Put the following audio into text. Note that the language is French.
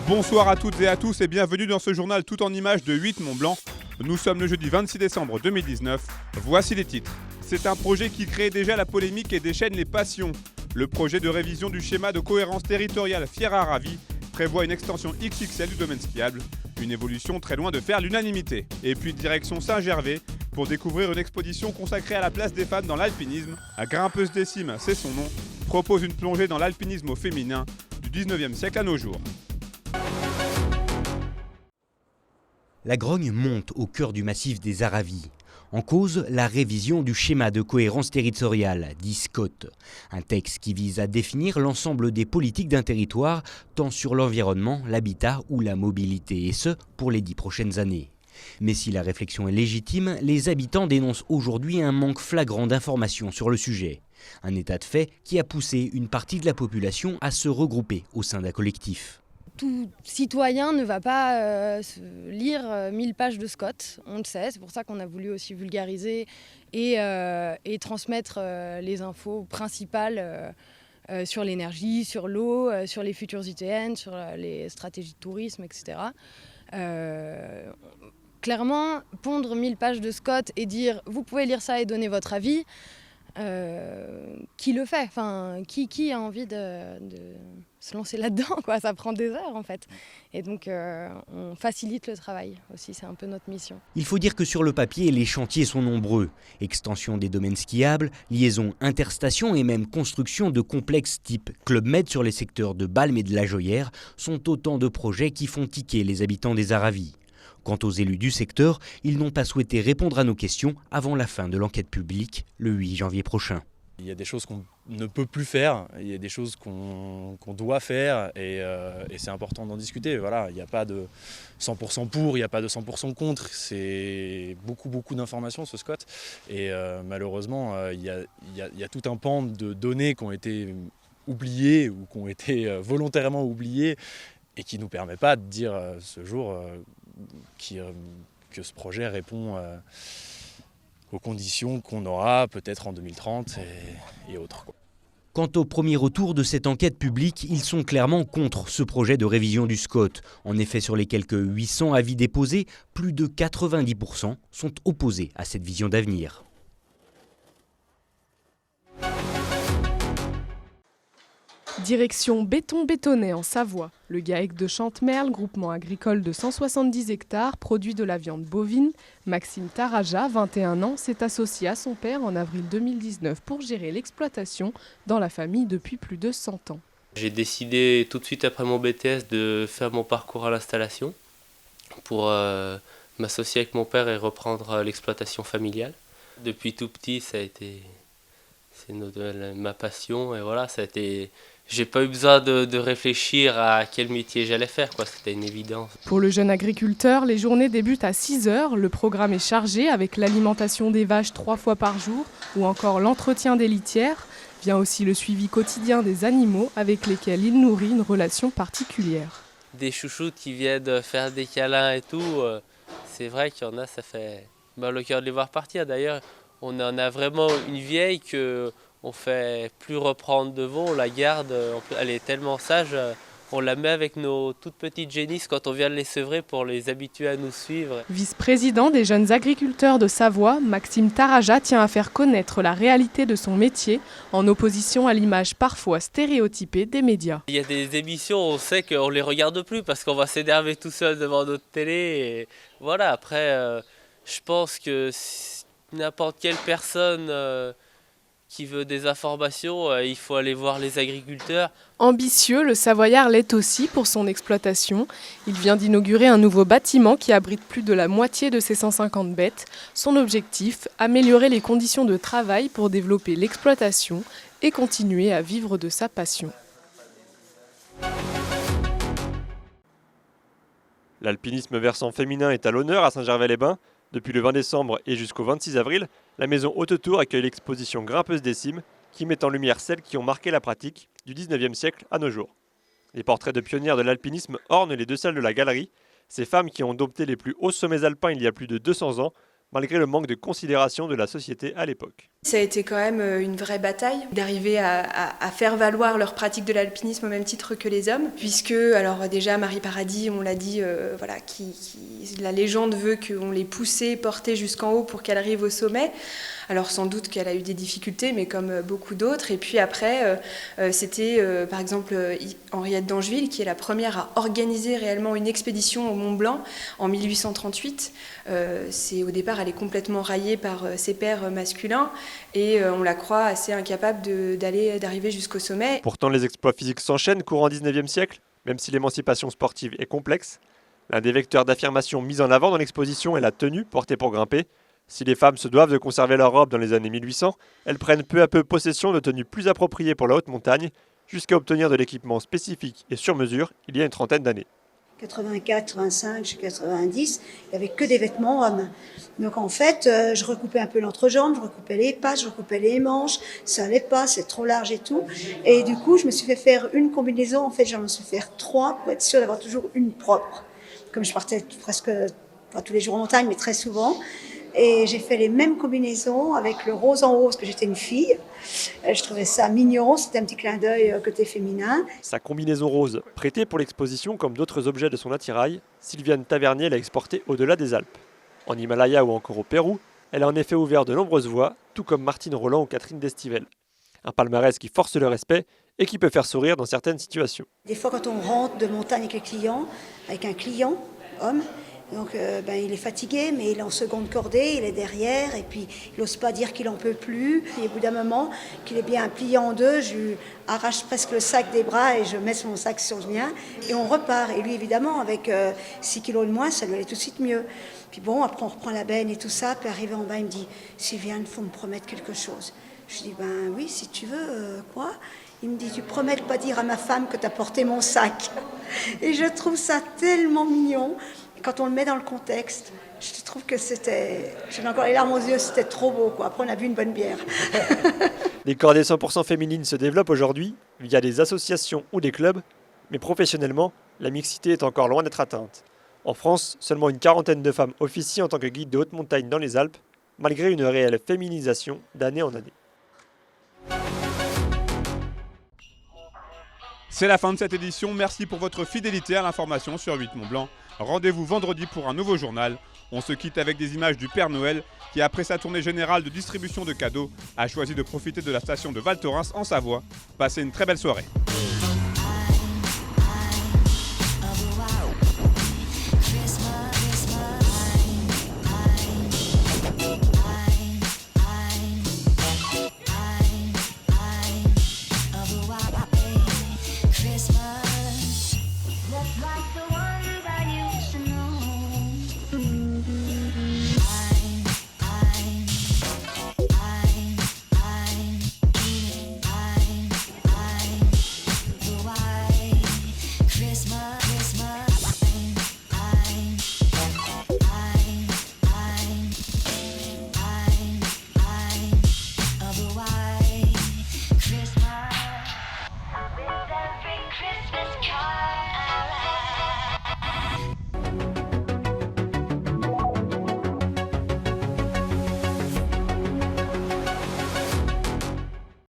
Bonsoir à toutes et à tous et bienvenue dans ce journal tout en images de 8 Mont-Blanc. Nous sommes le jeudi 26 décembre 2019. Voici les titres. C'est un projet qui crée déjà la polémique et déchaîne les passions. Le projet de révision du schéma de cohérence territoriale Fiera-Ravi prévoit une extension XXL du domaine skiable, une évolution très loin de faire l'unanimité. Et puis direction Saint-Gervais pour découvrir une exposition consacrée à la place des femmes dans l'alpinisme. À Grimpeuse des Cimes, c'est son nom, propose une plongée dans l'alpinisme au féminin du 19e siècle à nos jours. La grogne monte au cœur du massif des Aravis. En cause, la révision du schéma de cohérence territoriale, dit SCOT. Un texte qui vise à définir l'ensemble des politiques d'un territoire, tant sur l'environnement, l'habitat ou la mobilité, et ce, pour les 10 prochaines années. Mais si la réflexion est légitime, les habitants dénoncent aujourd'hui un manque flagrant d'informations sur le sujet. Un état de fait qui a poussé une partie de la population à se regrouper au sein d'un collectif. Tout citoyen ne va pas lire 1000 pages de SCOT, on le sait, c'est pour ça qu'on a voulu aussi vulgariser et transmettre les infos principales sur l'énergie, sur l'eau, sur les futurs ITN, sur les stratégies de tourisme, etc. Clairement, pondre 1000 pages de SCOT et dire « vous pouvez lire ça et donner votre avis », qui le fait, qui a envie de se lancer là-dedans, quoi. Ça prend des heures en fait. Et donc on facilite le travail aussi, c'est un peu notre mission. Il faut dire que sur le papier, les chantiers sont nombreux. Extension des domaines skiables, liaison interstations et même construction de complexes type Club Med sur les secteurs de Balme et de la Joyère sont autant de projets qui font tiquer les habitants des Aravis. Quant aux élus du secteur, ils n'ont pas souhaité répondre à nos questions avant la fin de l'enquête publique, le 8 janvier prochain. Il y a des choses qu'on ne peut plus faire, il y a des choses qu'on doit faire et c'est important d'en discuter. Voilà, il n'y a pas de 100% pour, il n'y a pas de 100% contre, c'est beaucoup d'informations ce SCOT. Et malheureusement, il y a tout un pan de données qui ont été oubliées ou qui ont été volontairement oubliées et qui ne nous permet pas de dire ce jour que ce projet répond aux conditions qu'on aura peut-être en 2030 et autres. Quant au premier retour de cette enquête publique, ils sont clairement contre ce projet de révision du SCOT. En effet, sur les quelques 800 avis déposés, plus de 90% sont opposés à cette vision d'avenir. Direction béton-bétonné en Savoie. Le GAEC de Chantemerle, groupement agricole de 170 hectares, produit de la viande bovine. Maxime Taraja, 21 ans, s'est associé à son père en avril 2019 pour gérer l'exploitation dans la famille depuis plus de 100 ans. J'ai décidé tout de suite après mon BTS de faire mon parcours à l'installation pour m'associer avec mon père et reprendre l'exploitation familiale. Depuis tout petit, c'est ma passion et voilà, ça a été... J'ai pas eu besoin de réfléchir à quel métier j'allais faire, c'était une évidence. Pour le jeune agriculteur, les journées débutent à 6 heures. Le programme est chargé avec l'alimentation des vaches 3 fois par jour ou encore l'entretien des litières. Vient aussi le suivi quotidien des animaux avec lesquels il nourrit une relation particulière. Des chouchoutes qui viennent faire des câlins et tout, c'est vrai qu'il y en a, ça fait mal au cœur de les voir partir. D'ailleurs, on en a vraiment une vieille que... On fait plus reprendre devant, on la garde, elle est tellement sage, on la met avec nos toutes petites génisses quand on vient de les sevrer pour les habituer à nous suivre. Vice-président des jeunes agriculteurs de Savoie, Maxime Taraja tient à faire connaître la réalité de son métier en opposition à l'image parfois stéréotypée des médias. Il y a des émissions, on sait qu'on ne les regarde plus parce qu'on va s'énerver tout seul devant notre télé. Et voilà, après, je pense que n'importe quelle personne... qui veut des informations, il faut aller voir les agriculteurs. Ambitieux, le Savoyard l'est aussi pour son exploitation. Il vient d'inaugurer un nouveau bâtiment qui abrite plus de la moitié de ses 150 bêtes. Son objectif, améliorer les conditions de travail pour développer l'exploitation et continuer à vivre de sa passion. L'alpinisme versant féminin est à l'honneur à Saint-Gervais-les-Bains. Depuis le 20 décembre et jusqu'au 26 avril, la maison Haute-Tour accueille l'exposition Grimpeuse des Cimes qui met en lumière celles qui ont marqué la pratique du 19e siècle à nos jours. Les portraits de pionnières de l'alpinisme ornent les 2 salles de la galerie, ces femmes qui ont dompté les plus hauts sommets alpins il y a plus de 200 ans, malgré le manque de considération de la société à l'époque. Ça a été quand même une vraie bataille d'arriver à faire valoir leur pratique de l'alpinisme au même titre que les hommes, puisque, alors déjà, Marie Paradis, on l'a dit, voilà, la légende veut qu'on les poussait, portait jusqu'en haut pour qu'elle arrive au sommet. Alors sans doute qu'elle a eu des difficultés, mais comme beaucoup d'autres. Et puis après, c'était par exemple Henriette d'Angeville, qui est la première à organiser réellement une expédition au Mont Blanc en 1838. Au départ, elle est complètement raillée par ses pairs masculins et on la croit assez incapable d'arriver jusqu'au sommet. Pourtant, les exploits physiques s'enchaînent courant 19e siècle, même si l'émancipation sportive est complexe. L'un des vecteurs d'affirmation mis en avant dans l'exposition est la tenue portée pour grimper. Si les femmes se doivent de conserver leur robe dans les années 1800, elles prennent peu à peu possession de tenues plus appropriées pour la haute montagne, jusqu'à obtenir de l'équipement spécifique et sur mesure il y a une trentaine d'années. 84, 85, jusqu'à 90, il n'y avait que des vêtements hommes. Donc en fait, je recoupais un peu l'entrejambe, je recoupais les pattes, je recoupais les manches, ça allait pas, c'est trop large et tout. Et du coup, je me suis fait faire une combinaison, en fait j'en suis fait faire 3 pour être sûre d'avoir toujours une propre. Comme je partais presque, pas tous les jours en montagne, mais très souvent. Et j'ai fait les mêmes combinaisons avec le rose en haut, parce que j'étais une fille. Je trouvais ça mignon, c'était un petit clin d'œil côté féminin. Sa combinaison rose, prêtée pour l'exposition comme d'autres objets de son attirail, Sylviane Tavernier l'a exportée au-delà des Alpes. En Himalaya ou encore au Pérou, elle a en effet ouvert de nombreuses voies, tout comme Martine Roland ou Catherine Destivelle. Un palmarès qui force le respect et qui peut faire sourire dans certaines situations. Des fois, quand on rentre de montagne avec un client, homme, donc il est fatigué, mais il est en seconde cordée, il est derrière, et puis il n'ose pas dire qu'il n'en peut plus. Et au bout d'un moment, qu'il est bien plié en deux, je lui arrache presque le sac des bras et je mets mon sac sur le mien, et on repart. Et lui, évidemment, avec 6 kilos de moins, ça lui allait tout de suite mieux. Puis bon, après on reprend la benne et tout ça, puis arrivé en bas, il me dit « Sylviane, il faut me promettre quelque chose. » Je dis « Ben oui, si tu veux, quoi ?» Il me dit « Tu promets de ne pas dire à ma femme que tu as porté mon sac. » Et je trouve ça tellement mignon. Quand on le met dans le contexte, je trouve que j'avais encore les larmes aux yeux, c'était trop beau, quoi. Après, on a bu une bonne bière. Les cordées 100% féminines se développent aujourd'hui via des associations ou des clubs, mais professionnellement, la mixité est encore loin d'être atteinte. En France, seulement une quarantaine de femmes officient en tant que guides de haute montagne dans les Alpes, malgré une réelle féminisation d'année en année. C'est la fin de cette édition, merci pour votre fidélité à l'information sur 8 Mont Blanc. Rendez-vous vendredi pour un nouveau journal. On se quitte avec des images du Père Noël qui, après sa tournée générale de distribution de cadeaux, a choisi de profiter de la station de Val Thorens en Savoie. Passez une très belle soirée.